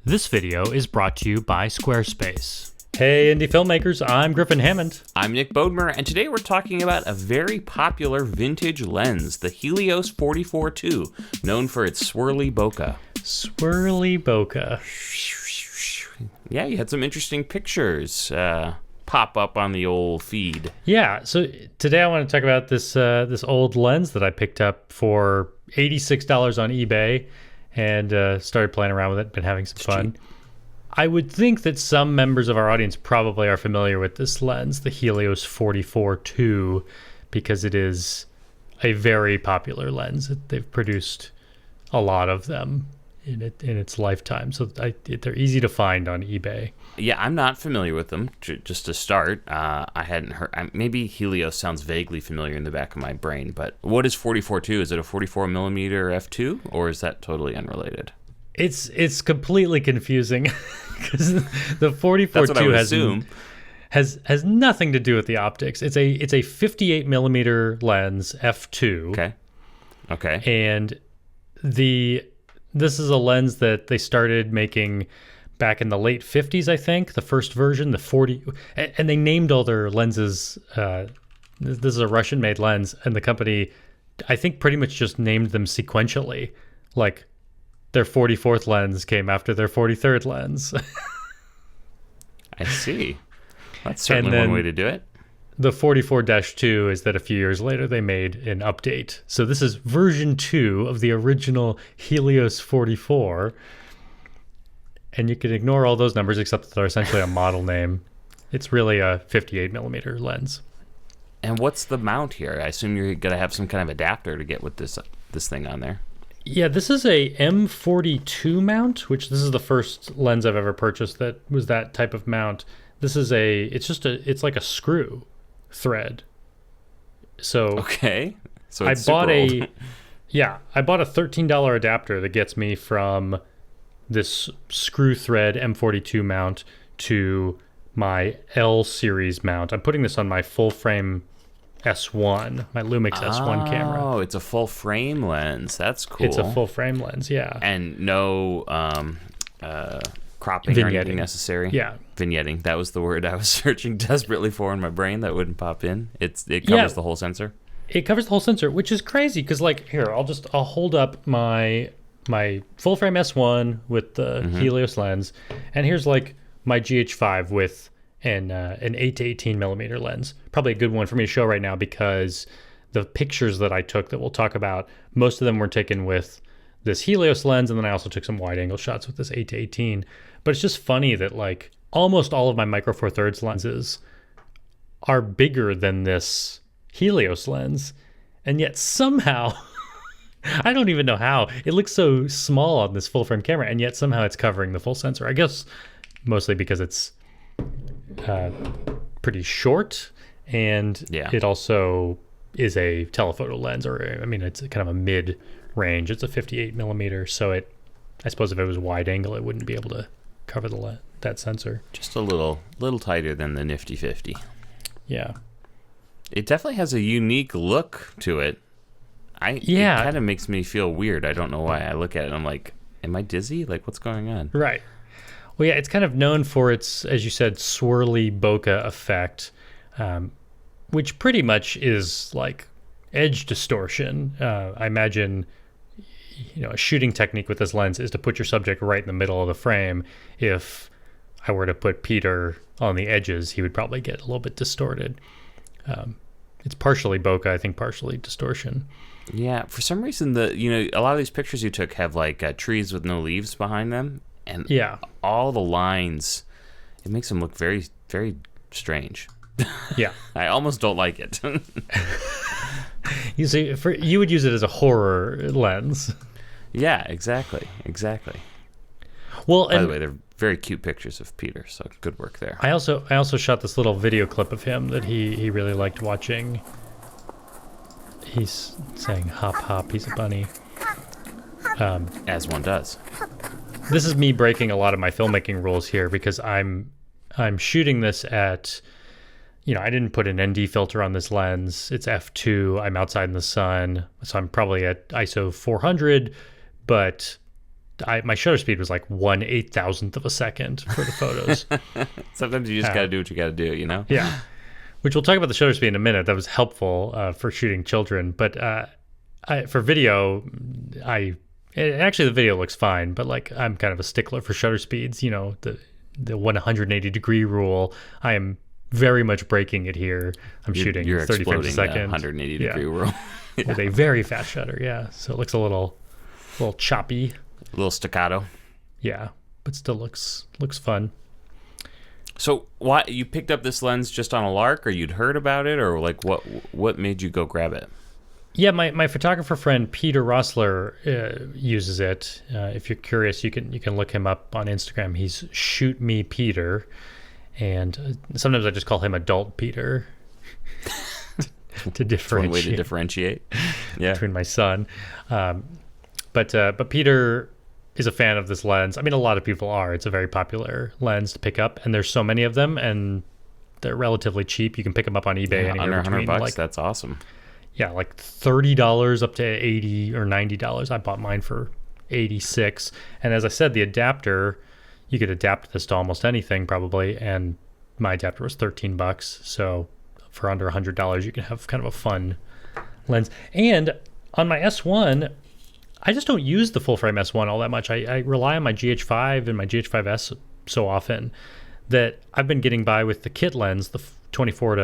This video is brought to you by Squarespace. Hey indie filmmakers, I'm Griffin Hammond. I'm Nick Bodmer, and today we're talking about a very popular vintage lens, the Helios 44-2, known for its swirly bokeh. Swirly bokeh. Yeah, you had some interesting pictures pop up on the old feed. Yeah, so today I want to talk about this old lens that I picked up for $86 on eBay and started playing around with it, been having some fun. Cheap. I would think that some members of our audience probably are familiar with this lens, the Helios 44-2, because it is a very popular lens. They've produced a lot of them in its lifetime, so they're easy to find on eBay. Yeah, I'm not familiar with them, just to start. I hadn't heard... maybe Helios sounds vaguely familiar in the back of my brain, but what is 44-2? Is it a 44mm f2, or is that totally unrelated? It's completely confusing because the 44-2 has nothing to do with the optics. It's a 58mm lens f2. Okay. And this is a lens that they started making back in the late 50s, I think. The first version, the 40, and they named all their lenses. This is a Russian-made lens, and the company, I think, pretty much just named them sequentially, like. Their 44th lens came after their 43rd lens. I see. That's certainly one way to do it. The 44-2 is that a few years later they made an update. So this is version 2 of the original Helios 44. And you can ignore all those numbers except that they're essentially a model name. It's really a 58mm lens. And what's the mount here? I assume you're going to have some kind of adapter to get with this thing on there. Yeah, this is a M42 mount, which this is the first lens I've ever purchased that was that type of mount. This is it's like a screw thread. So okay, so it's I bought a $13 adapter that gets me from this screw thread M42 mount to my L series mount. I'm putting this on my full frame S1, my Lumix S1 camera. Oh, it's a full frame lens. That's cool. It's a full frame lens, yeah. And no cropping or anything necessary? Yeah. Vignetting. That was the word I was searching desperately for in my brain that wouldn't pop in. It covers the whole sensor? It covers the whole sensor, which is crazy because, like, here, I'll hold up my full frame S1 with the Helios lens, and here's, like, my GH5 with and an 8 to 18mm lens. Probably a good one for me to show right now because the pictures that I took that we'll talk about, most of them were taken with this Helios lens, and then I also took some wide angle shots with this 8 to 18. But it's just funny that like almost all of my Micro Four Thirds lenses are bigger than this Helios lens, and yet somehow, I don't even know how, it looks so small on this full frame camera, and yet somehow it's covering the full sensor. I guess mostly because it's pretty short, and it also is a telephoto lens, or I mean it's kind of a mid range. It's a 58mm, so I suppose if it was wide angle it wouldn't be able to cover that sensor. Just a little tighter than the Nifty 50. Yeah, it definitely has a unique look to it. It kind of makes me feel weird. I don't know why. I look at it and I'm like, am I dizzy? Like, what's going on? Right. Well, yeah, it's kind of known for its, as you said, swirly bokeh effect, which pretty much is like edge distortion. I imagine, a shooting technique with this lens is to put your subject right in the middle of the frame. If I were to put Peter on the edges, he would probably get a little bit distorted. It's partially bokeh, I think, partially distortion. Yeah, for some reason, a lot of these pictures you took have like trees with no leaves behind them. And all the lines, it makes them look very, very strange. Yeah. I almost don't like it. You see, you would use it as a horror lens. Yeah, exactly. Well, by the way, they're very cute pictures of Peter, so good work there. I also shot this little video clip of him that he really liked watching. He's saying hop hop, he's a bunny. As one does. This is me breaking a lot of my filmmaking rules here because I'm shooting this at, I didn't put an ND filter on this lens. It's f2. I'm outside in the sun, so I'm probably at ISO 400, but my shutter speed was like 1/8,000th of a second for the photos. Sometimes you just got to do what you got to do, you know? Yeah. Which we'll talk about the shutter speed in a minute. That was helpful for shooting children. But for video, actually the video looks fine, but like I'm kind of a stickler for shutter speeds. You know, the 180 degree rule. I am very much breaking it here. Shooting you're 30 frames a second. 180 degree rule. Yeah. With a very fast shutter, yeah. So it looks a little choppy. A little staccato. Yeah, but still looks fun. So why you picked up this lens just on a lark, or you'd heard about it, or like what made you go grab it? Yeah, my photographer friend Peter Rossler uses it. If you're curious, you can look him up on Instagram. He's Shoot Me Peter, and sometimes I just call him Adult Peter to differentiate. One way to differentiate. Yeah, between my son. But Peter is a fan of this lens. I mean, a lot of people are. It's a very popular lens to pick up, and there's so many of them, and they're relatively cheap. You can pick them up on eBay under between $100. like, that's awesome. Yeah, like $30 up to $80 or $90. I bought mine for $86. And as I said, the adapter, you could adapt this to almost anything probably, and my adapter was $13. So for under $100, you can have kind of a fun lens. And on my S1, I just don't use the full frame S1 all that much. I rely on my GH5 and my GH5S so often that I've been getting by with the kit lens, the 24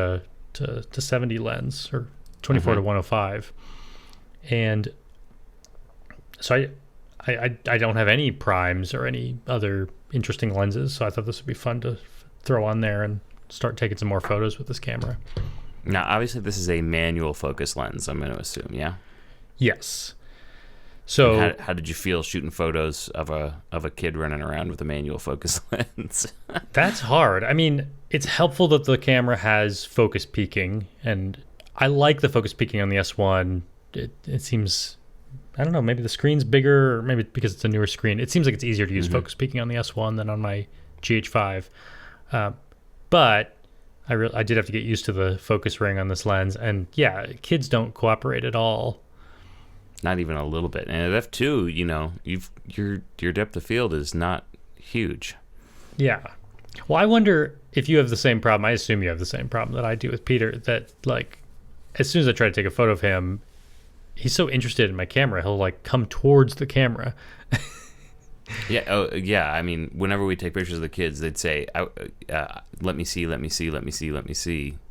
to 70 lens, or 24 to 105. And so I don't have any primes or any other interesting lenses. So I thought this would be fun to throw on there and start taking some more photos with this camera. Now, obviously, this is a manual focus lens, I'm going to assume, yeah? Yes. So how did you feel shooting photos of a kid running around with a manual focus lens? That's hard. I mean, it's helpful that the camera has focus peaking, and I like the focus peaking on the S1. It seems, I don't know, maybe the screen's bigger, or maybe because it's a newer screen. It seems like it's easier to use focus peaking on the S1 than on my GH5. But I did have to get used to the focus ring on this lens, and yeah, kids don't cooperate at all. Not even a little bit. And at f2, you know, your depth of field is not huge. Yeah. Well, I wonder if you have the same problem. I assume you have the same problem that I do with Peter, that like as soon as I try to take a photo of him, he's so interested in my camera, he'll like come towards the camera. Yeah. Oh, yeah. I mean, whenever we take pictures of the kids, they'd say, let me see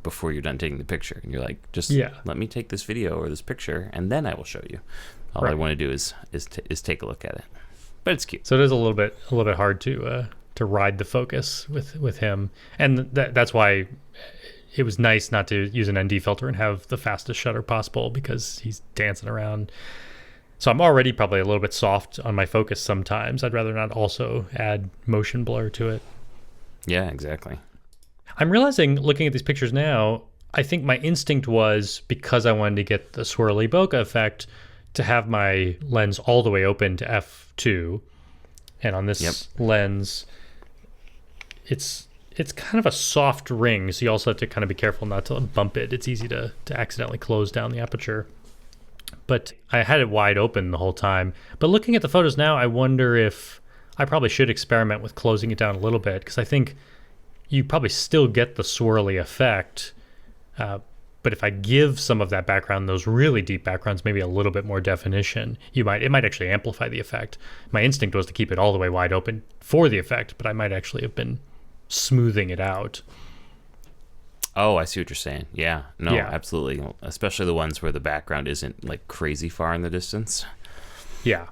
before you're done taking the picture. And you're like, just let me take this video or this picture, and then I will show you. All I want to do is take a look at it. But it's cute. So it is a little bit hard to ride the focus with him. And that's why it was nice not to use an ND filter and have the fastest shutter possible, because he's dancing around. So I'm already probably a little bit soft on my focus sometimes. I'd rather not also add motion blur to it. Yeah, exactly. I'm realizing, looking at these pictures now, I think my instinct was, because I wanted to get the swirly bokeh effect, to have my lens all the way open to f2. And on this lens, it's kind of a soft ring, so you also have to kind of be careful not to bump it. It's easy to accidentally close down the aperture. But I had it wide open the whole time. But looking at the photos now, I wonder if I probably should experiment with closing it down a little bit, because I think you probably still get the swirly effect. But if I give some of that background, those really deep backgrounds, maybe a little bit more definition, it might actually amplify the effect. My instinct was to keep it all the way wide open for the effect, but I might actually have been smoothing it out. Oh, I see what you're saying. Yeah, no, absolutely. Especially the ones where the background isn't like crazy far in the distance. Yeah.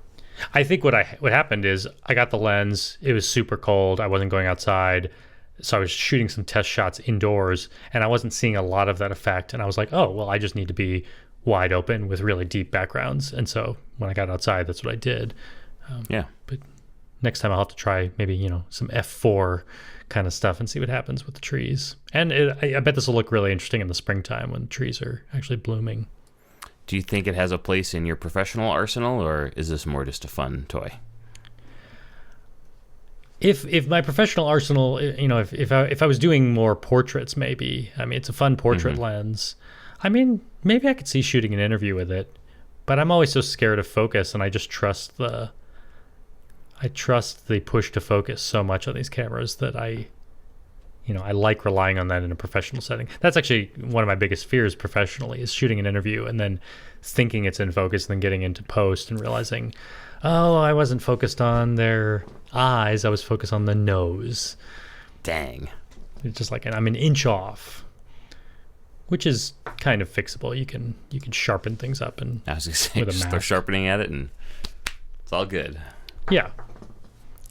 I think what happened is I got the lens. It was super cold. I wasn't going outside. So I was shooting some test shots indoors, and I wasn't seeing a lot of that effect. And I was like, oh, well, I just need to be wide open with really deep backgrounds. And so when I got outside, that's what I did. But next time I'll have to try maybe, some f4 kind of stuff and see what happens with the trees. And I bet this will look really interesting in the springtime when the trees are actually blooming. Do you think it has a place in your professional arsenal, or is this more just a fun toy? If my professional arsenal, if I was doing more portraits, maybe. I mean, it's a fun portrait lens. I mean, maybe I could see shooting an interview with it, but I'm always so scared of focus, and I just trust the trust the push to focus so much on these cameras that I like relying on that in a professional setting. That's actually one of my biggest fears professionally, is shooting an interview and then thinking it's in focus and then getting into post and realizing, oh, I wasn't focused on their eyes. I was focused on the nose. Dang. It's just like I'm an inch off, which is kind of fixable. You can sharpen things up, and I was going to say, just start sharpening at it and it's all good. Yeah.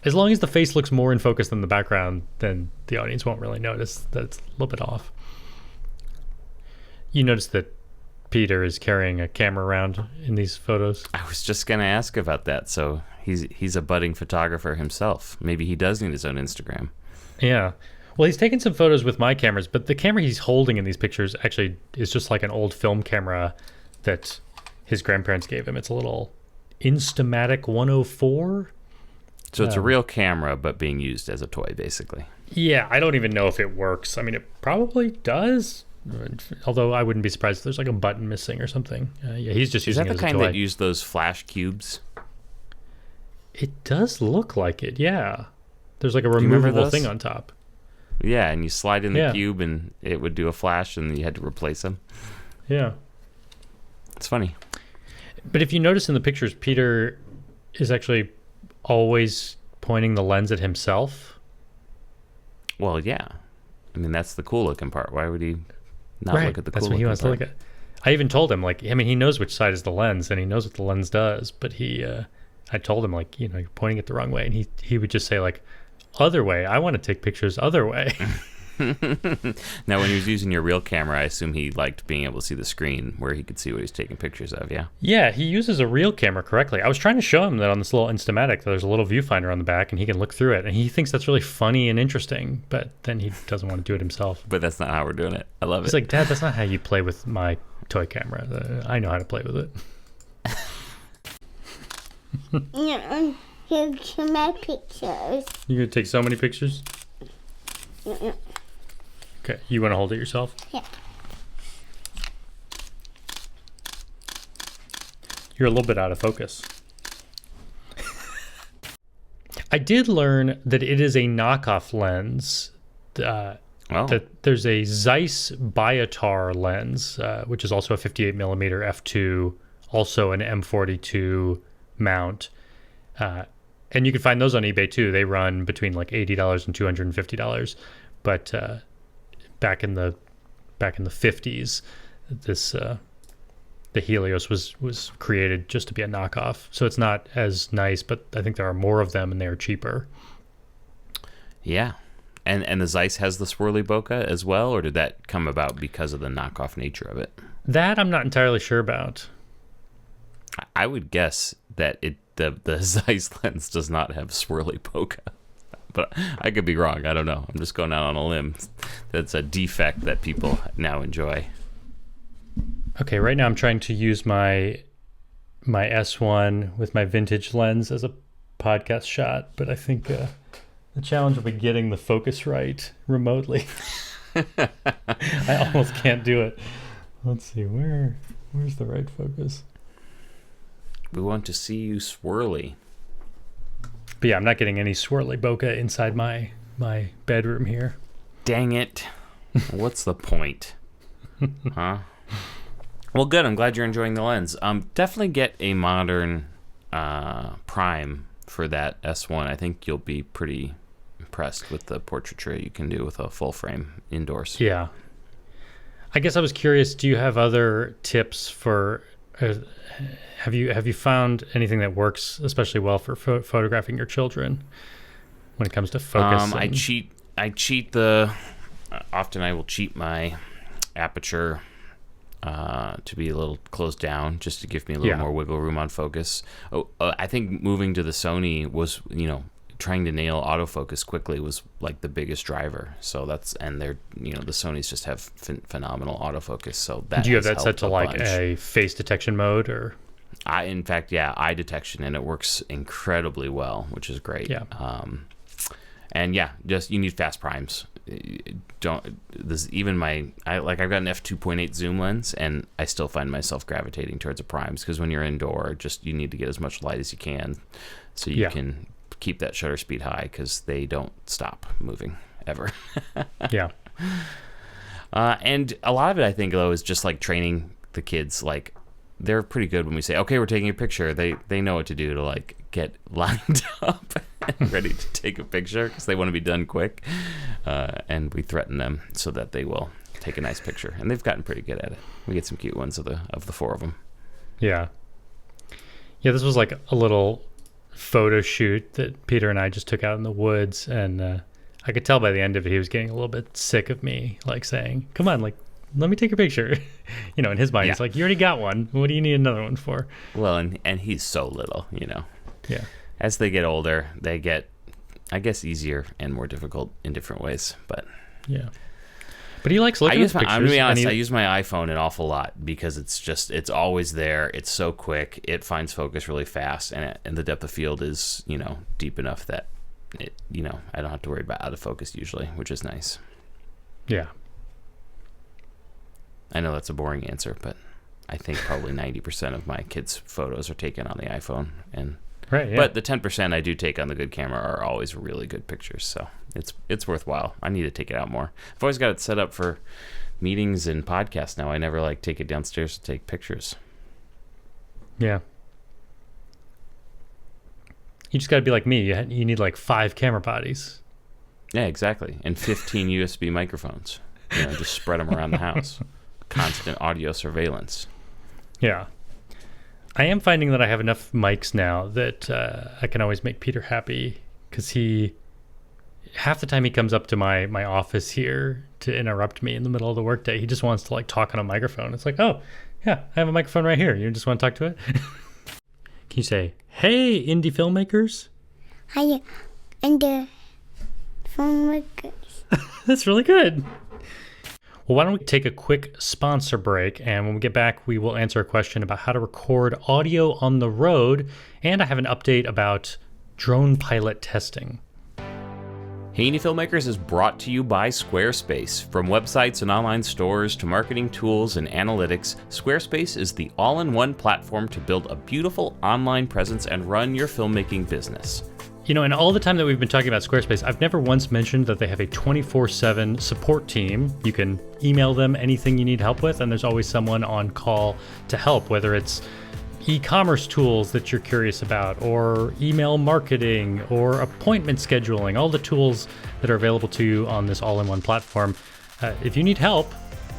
As long as the face looks more in focus than the background, then the audience won't really notice that it's a little bit off. You notice that Peter is carrying a camera around in these photos? I was just going to ask about that. So he's a budding photographer himself. Maybe he does need his own Instagram. Yeah. Well, he's taken some photos with my cameras, but the camera he's holding in these pictures actually is just like an old film camera that his grandparents gave him. It's a little Instamatic 104. So it's a real camera, but being used as a toy, basically. Yeah, I don't even know if it works. I mean, it probably does, although I wouldn't be surprised if there's like a button missing or something. Yeah, he's just using it as a toy. Is that the kind that used those flash cubes? It does look like it, yeah. There's like a removable thing on top. Yeah, and you slide in the cube and it would do a flash and you had to replace them. Yeah. It's funny. But if you notice in the pictures, Peter is actually always pointing the lens at himself. Well, yeah. I mean, that's the cool looking part. Why would he not look at the cool looking part? That's what he wants to look at. I even told him, like, I mean, he knows which side is the lens and he knows what the lens does, but I told him, like, you're pointing it the wrong way. And he would just say, like, other way. I want to take pictures other way. Now, when he was using your real camera, I assume he liked being able to see the screen where he could see what he's taking pictures of, yeah? Yeah, he uses a real camera correctly. I was trying to show him that on this little Instamatic, there's a little viewfinder on the back, and he can look through it. And he thinks that's really funny and interesting, but then he doesn't want to do it himself. But that's not how we're doing it. I love it. He's like, Dad, that's not how you play with my toy camera. I know how to play with it. Here's my pictures. You're going to take so many pictures? Yeah. Okay, you want to hold it yourself? Yeah. You're a little bit out of focus. I did learn that it is a knockoff lens. That there's a Zeiss Biotar lens, which is also a 58mm f2, also an M42 mount. And you can find those on eBay too. They run between like $80 and $250. But back in the 50s, the Helios was created just to be a knockoff. So it's not as nice, but I think there are more of them and they are cheaper. Yeah. And the Zeiss has the Swirly bokeh as well, or did that come about because of the knockoff nature of it? That I'm not entirely sure about. I would guess that the Zeiss lens does not have Swirly bokeh. But I could be wrong. I don't know. I'm just going out on a limb. That's a defect that people now enjoy. Okay, right now I'm trying to use my S1 with my vintage lens as a podcast shot, but I think the challenge will be getting the focus right remotely. I almost can't do it. Let's see, where's the right focus? We want to see you swirly. But yeah, I'm not getting any swirly bokeh inside my bedroom here. Dang it. What's the point? Huh? Well, good. I'm glad you're enjoying the lens. Definitely get a modern prime for that S1. I think you'll be pretty impressed with the portraiture you can do with a full frame indoors. Yeah. I guess I was curious, do you have other tips for... Have you found anything that works especially well for photographing your children when it comes to focus? I cheat often I will cheat my aperture to be a little closed down just to give me a little more wiggle room on focus. I think moving to the Sony was, trying to nail autofocus quickly was like the biggest driver. So they're the Sonys just have phenomenal autofocus. So that do you have that set to like a face detection mode or? In fact, eye detection, and it works incredibly well, which is great. Yeah. Just you need fast primes. I've got an f2.8 zoom lens, and I still find myself gravitating towards the primes because when you're indoor, you need to get as much light as you can, so you can keep that shutter speed high because they don't stop moving ever. Yeah. And a lot of it, I think, though, is just like training the kids. Like, they're pretty good when we say, okay, we're taking a picture. They know what to do to like get lined up and ready to take a picture because they want to be done quick. And we threaten them so that they will take a nice picture. And they've gotten pretty good at it. We get some cute ones of the four of them. Yeah. Yeah, this was like a little photo shoot that Peter and I just took out in the woods, and I could tell by the end of it he was getting a little bit sick of me, like saying, come on, like, let me take a picture. You know, in his mind, he's like, you already got one. What do you need another one for? Well, and he's so little, you know. Yeah. As they get older, they get, I guess, easier and more difficult in different ways, but... Yeah. But he likes looking at pictures. I'm going to be honest, I use my iPhone an awful lot because it's always there. It's so quick. It finds focus really fast, and the depth of field is, you know, deep enough that, I don't have to worry about out of focus usually, which is nice. Yeah. I know that's a boring answer, but I think probably 90% of my kids' photos are taken on the iPhone. Right, yeah. But the 10% I do take on the good camera are always really good pictures, so it's worthwhile. I need to take it out more. I've always got it set up for meetings and podcasts now. I never like take it downstairs to take pictures. Yeah. You just got to be like me. You need like 5 camera bodies. Yeah, exactly. And 15 USB microphones. Just spread them around the house. Constant audio surveillance. Yeah. I am finding that I have enough mics now that I can always make Peter happy, because half the time he comes up to my office here to interrupt me in the middle of the workday, he just wants to like talk on a microphone. It's like, oh, yeah, I have a microphone right here. You just want to talk to it? Can you say, hey, indie filmmakers? Hi, indie filmmakers. That's really good. Well, why don't we take a quick sponsor break, and when we get back, we will answer a question about how to record audio on the road, and I have an update about drone pilot testing. Hey Indie Filmmakers is brought to you by Squarespace. From websites and online stores to marketing tools and analytics, Squarespace is the all-in-one platform to build a beautiful online presence and run your filmmaking business. In all the time that we've been talking about Squarespace, I've never once mentioned that they have a 24/7 support team. You can email them anything you need help with, and there's always someone on call to help, whether it's e-commerce tools that you're curious about, or email marketing, or appointment scheduling, all the tools that are available to you on this all-in-one platform. If you need help,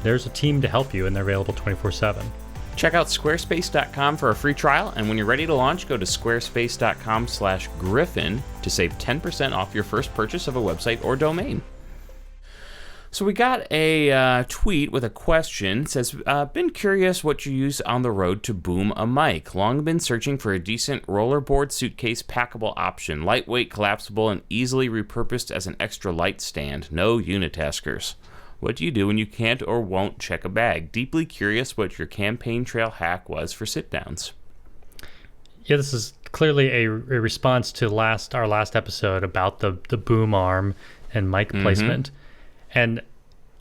there's a team to help you, and they're available 24/7. Check out squarespace.com for a free trial, and when you're ready to launch, go to squarespace.com/Griffin to save 10% off your first purchase of a website or domain. So we got a tweet with a question. It says, been curious what you use on the road to boom a mic. Long been searching for a decent rollerboard suitcase packable option. Lightweight, collapsible, and easily repurposed as an extra light stand. No unitaskers. What do you do when you can't or won't check a bag? Deeply curious what your campaign trail hack was for sit-downs. Yeah, this is clearly a response to our last episode about the boom arm and mic placement. And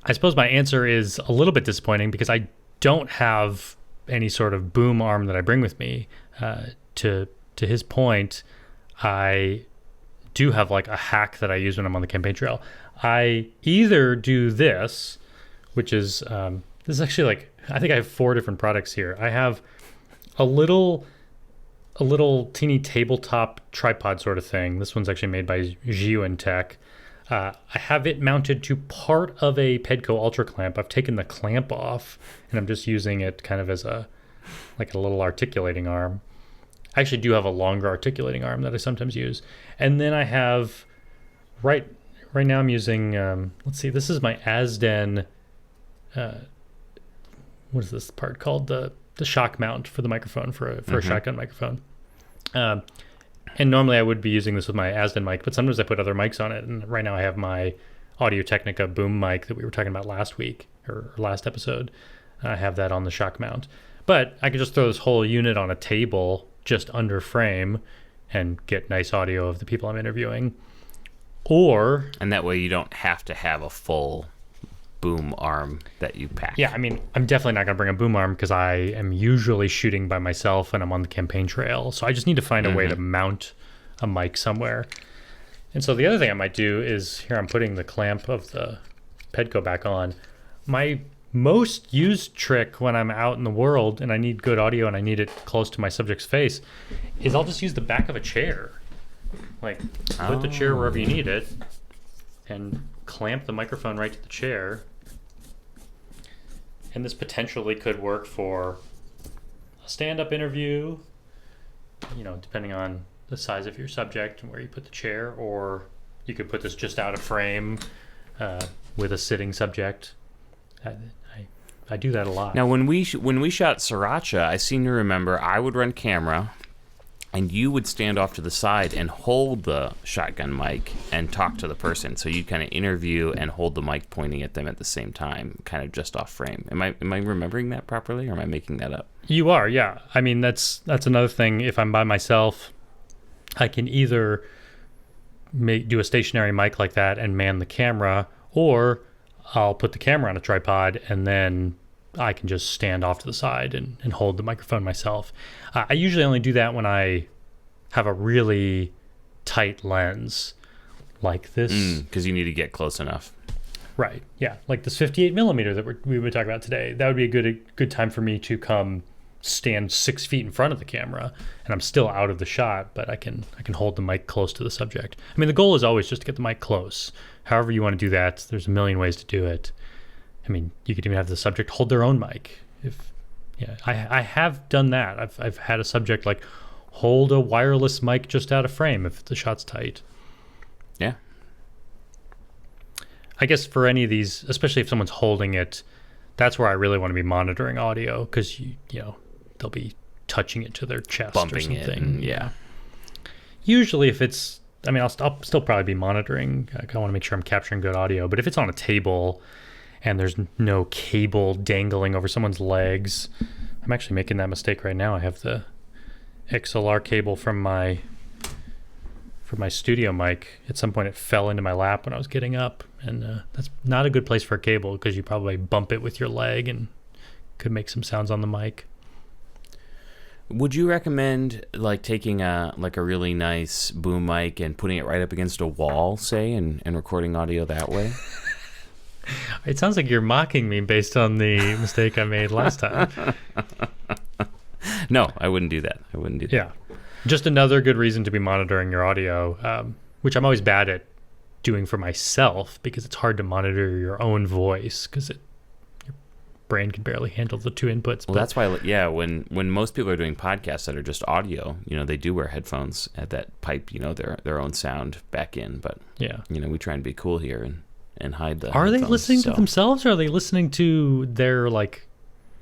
I suppose my answer is a little bit disappointing because I don't have any sort of boom arm that I bring with me. To his point, I do have like a hack that I use when I'm on the campaign trail. I either do this, which is this is actually like, I think I have 4 different products here. I have a little teeny tabletop tripod sort of thing. This one's actually made by Tech. I have it mounted to part of a Pedco Ultra clamp. I've taken the clamp off, and I'm just using it kind of as a little articulating arm. I actually do have a longer articulating arm that I sometimes use. And then I have right now I'm using, let's see, this is my Asden, what is this part called? The shock mount for the microphone, for a shotgun microphone. And normally I would be using this with my Asden mic, but sometimes I put other mics on it. And right now I have my Audio-Technica boom mic that we were talking about last week, or last episode. I have that on the shock mount. But I could just throw this whole unit on a table just under frame and get nice audio of the people I'm interviewing. And that way you don't have to have a full boom arm that you pack. Yeah, I mean, I'm definitely not going to bring a boom arm because I am usually shooting by myself and I'm on the campaign trail. So I just need to find a way to mount a mic somewhere. And so the other thing I might do is, here I'm putting the clamp of the Pedco back on. My most used trick when I'm out in the world and I need good audio and I need it close to my subject's face is I'll just use the back of a chair. Like, put the chair wherever you need it and clamp the microphone right to the chair. And this potentially could work for a stand-up interview, you know, depending on the size of your subject and where you put the chair, or you could put this just out of frame with a sitting subject. I do that a lot. Now, when we shot Sriracha, I seem to remember I would run camera, and you would stand off to the side and hold the shotgun mic and talk to the person. So you kind of interview and hold the mic pointing at them at the same time, kind of just off frame. Am I remembering that properly, or am I making that up? You are, yeah. I mean, that's another thing. If I'm by myself, I can either do a stationary mic like that and man the camera, or I'll put the camera on a tripod and then I can just stand off to the side and hold the microphone myself. I usually only do that when I have a really tight lens like this. Because you need to get close enough. Right, yeah. Like this 58 millimeter that we were talking about today. That would be a good time for me to come stand 6 feet in front of the camera, and I'm still out of the shot, but I can hold the mic close to the subject. I mean, the goal is always just to get the mic close. However you want to do that, there's a million ways to do it. I mean, you could even have the subject hold their own mic. I have done that. I've had a subject like hold a wireless mic just out of frame if the shot's tight. Yeah. I guess for any of these, especially if someone's holding it, that's where I really want to be monitoring audio, because you know they'll be touching it to their chest, bumping or something. it. And, yeah. Usually, if it's, I mean, I'll still probably be monitoring. I want to make sure I'm capturing good audio. But if it's on a table and there's no cable dangling over someone's legs, I'm actually making that mistake right now. I have the XLR cable from my studio mic. At some point, it fell into my lap when I was getting up, and that's not a good place for a cable, because you probably bump it with your leg and could make some sounds on the mic. Would you recommend like taking a really nice boom mic and putting it right up against a wall, say, and recording audio that way? It sounds like you're mocking me based on the mistake I made last time. No, I wouldn't do that. Yeah. Just another good reason to be monitoring your audio, which I'm always bad at doing for myself, because it's hard to monitor your own voice, because your brain can barely handle the two inputs. Well, that's why, yeah, when most people are doing podcasts that are just audio, you know, they do wear headphones at that pipe, you know, their own sound back in. But, yeah, you know, we try and be cool here and hide the Are they headphones, listening to themselves, or are they listening to their, like,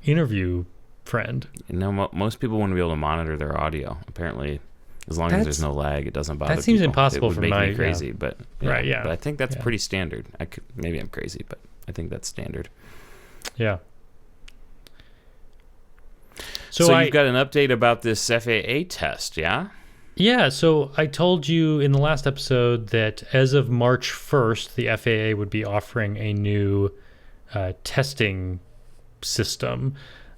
interview friend? You know, most people want to be able to monitor their audio. Apparently, as long as there's no lag, it doesn't bother people. That seems impossible it would for make my me crazy, but yeah, right, yeah. But I think that's Yeah. pretty standard. Maybe I'm crazy, but I think that's standard. Yeah. So you've got an update about this FAA test, yeah? Yeah, so I told you in the last episode that as of March 1st, the FAA would be offering a new testing system.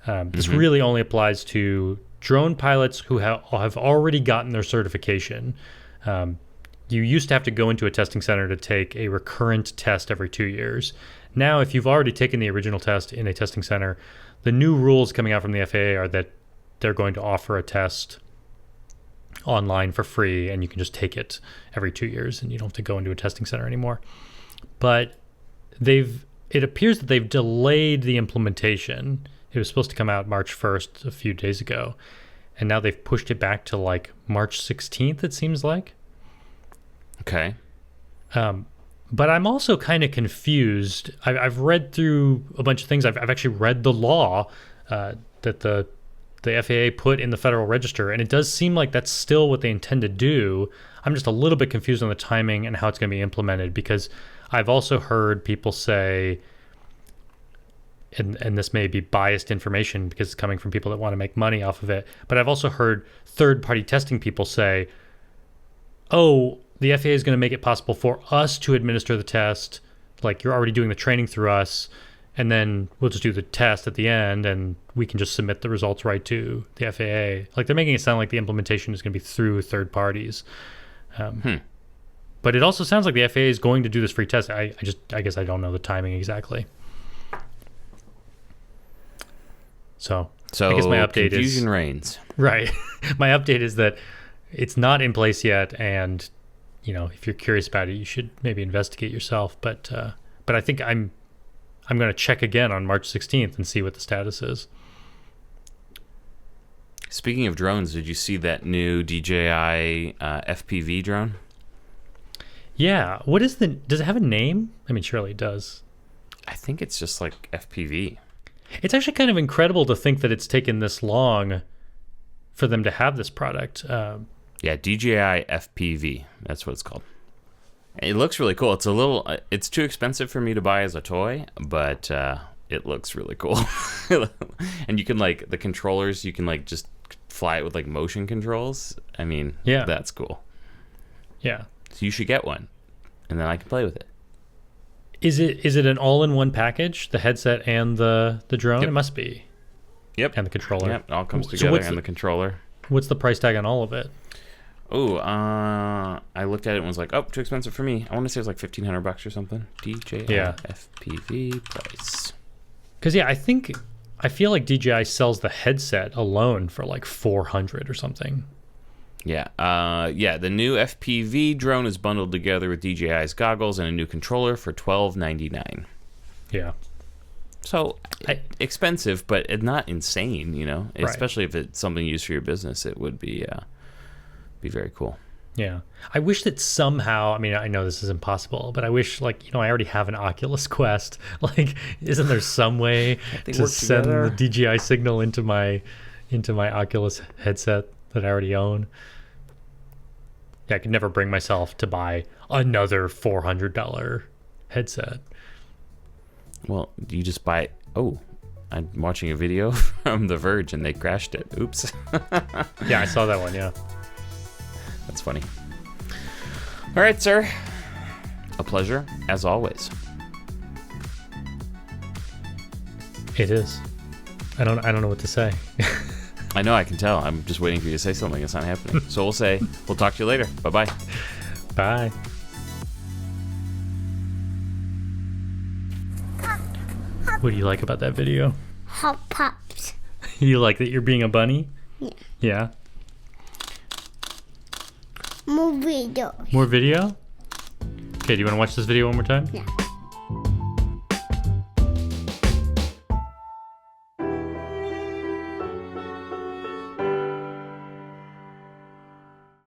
This really only applies to drone pilots who have already gotten their certification. You used to have to go into a testing center to take a recurrent test every 2 years. Now, if you've already taken the original test in a testing center, the new rules coming out from the FAA are that they're going to offer a test online for free, and you can just take it every 2 years, and you don't have to go into a testing center anymore. But it appears that they've delayed the implementation. It was supposed to come out March 1st a few days ago, and now they've pushed it back to like March 16th, it seems like. Okay. But I'm also kind of confused. I've read through a bunch of things. I've actually read the law that the FAA put in the Federal Register, and it does seem like that's still what they intend to do. I'm just a little bit confused on the timing and how it's going to be implemented, because I've also heard people say, and this may be biased information because it's coming from people that want to make money off of it, but I've also heard third-party testing people say, oh, the FAA is going to make it possible for us to administer the test, like you're already doing the training through us, and then we'll just do the test at the end, and we can just submit the results right to the FAA. Like, they're making it sound like the implementation is going to be through third parties. But it also sounds like the FAA is going to do this free test. I guess I don't know the timing exactly. So I guess my update confusion reigns. Right. My update is that it's not in place yet, and if you're curious about it, you should maybe investigate yourself. But I think I'm going to check again on March 16th and see what the status is. Speaking of drones, did you see that new DJI FPV drone? Yeah. Does it have a name? I mean, surely it does. I think it's just like FPV. It's actually kind of incredible to think that it's taken this long for them to have this product. Yeah, DJI FPV. That's what it's called. It looks really cool. It's too expensive for me to buy as a toy, but it looks really cool. And you can the controllers, you can just fly it with motion controls. I mean, yeah, that's cool. Yeah. So you should get one, and then I can play with it. Is it an all-in-one package? The headset and the drone? Yep. It must be. Yep. And the controller. Yep. It all comes together, and the controller. What's the price tag on all of it? Oh, I looked at it and was like, oh, too expensive for me. I want to say it was like $1,500 or something. DJI FPV price. Because I feel like DJI sells the headset alone for like $400 or something. Yeah. The new FPV drone is bundled together with DJI's goggles and a new controller for $12.99. Yeah. So expensive, but not insane, Right. Especially if it's something used for your business, it would be very cool. Yeah. I wish that somehow, I mean, I know this is impossible, but I wish I already have an Oculus Quest. Isn't there some way to send the DJI signal into my Oculus headset that I already own? Yeah, I could never bring myself to buy another $400 headset. Well, you just buy it. Oh, I'm watching a video from The Verge and they crashed it. Oops. Yeah, I saw that one, yeah. That's funny. All right, sir. A pleasure, as always. It is. I don't know what to say. I know, I can tell. I'm just waiting for you to say something. It's not happening. So we'll talk to you later. Bye-bye. Bye. What do you like about that video? Hot Pops. You like that you're being a bunny? Yeah. Yeah? More videos. More video? Okay, do you want to watch this video one more time? Yeah.